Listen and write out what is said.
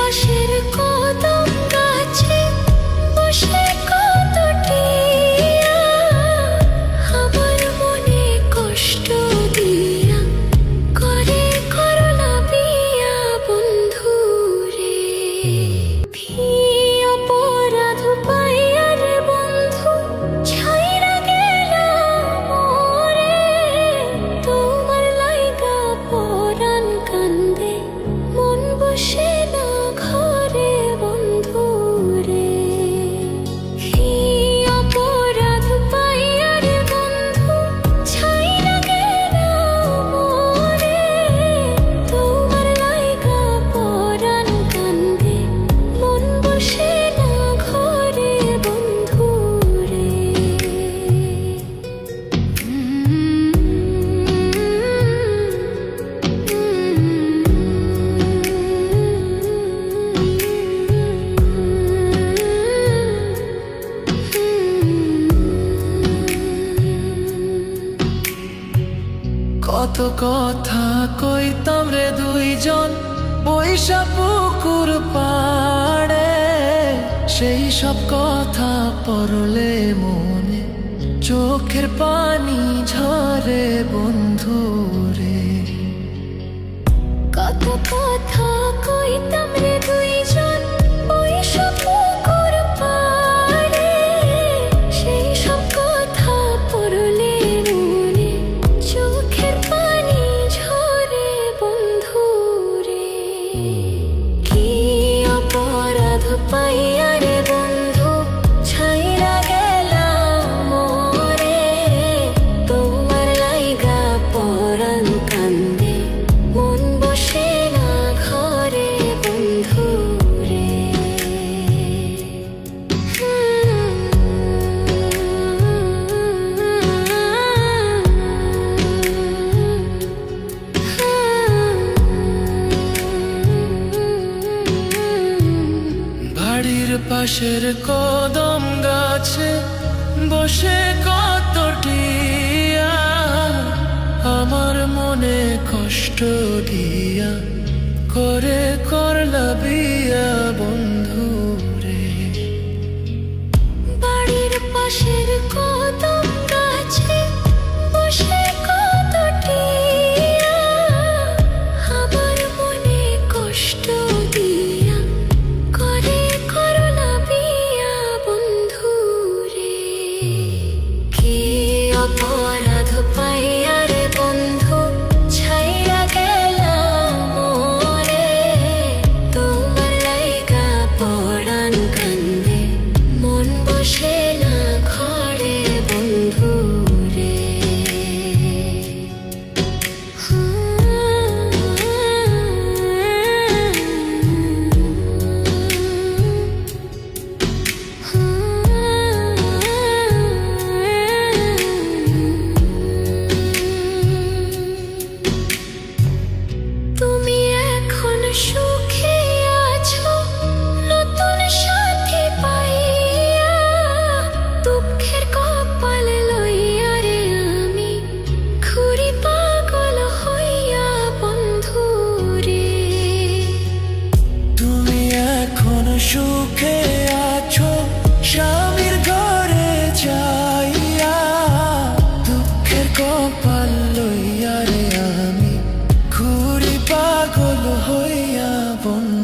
পাশের কদম গাছে বসে কত টিয়া আমার মনে কষ্ট দিয়া করে করলা বিয়া বন্ধু রে। ভি অপরাধ পাইয়া রে বন্ধু ছাইরা গেলাম মোরে। তোমার লাইগা পরাণ কান্দে মন বসে না ঘরে বন্ধু রে। ভি অপরাধ পাইয়া রে বন্ধু ছাইরা গেলাম মোরে। তোমার লাইগা পরাণ কান্দে মন বসে না ঘরে বন্ধু রে। কত কথা কইতাম রে দুইজন বৈশা পুকুর পাড়ে। সেই সব কথা পড়লে মনে চোখের পানি ঝরে বন্ধু রে। কত কথা কইতাম রে দুইজন বৈশা পুকুর পাড়ে। সেই সব কথা পড়লে মনে চোখের পানি ঝরে বন্ধু রে। কি অপরাধ পাইয়া রে বন্ধু ছাইরা গেলাম মোরে। তোমার লাইগা পরাণ কান্দে মন বসে না ঘরে বন্ধু রে। বাড়ির পাশের কদম গাছে বসে কত টিয়া আমার মনে কষ্ট দিয়া করে করলা বিয়া বন্ধু রে। বাড়ির পাশের কদম গাছে বসে কত টিয়া আমার মনে কষ্ট দিয়া করে করলা বিয়া বন্ধু রে। কি অপরাধ পাইয়া রে বন্ধু ছাইরা গেলাম মোরে। তোমার লাইগা পরাণ কান্দে মন বসে না ঘরে বন্ধু রে। তুমি এখন সুখে আছো নতুন সাথী পাইয়া। দুঃখের কপাল লইয়া রে আমি ঘুরি পাগল হইয়া বন্ধু রে। তুমি এখন সুখে আছো স্বামীর ঘরে যাইয়া। দুঃখের কপাল লইয়া রে আমি ঘুরি পাগল হইয়া বন্ধু।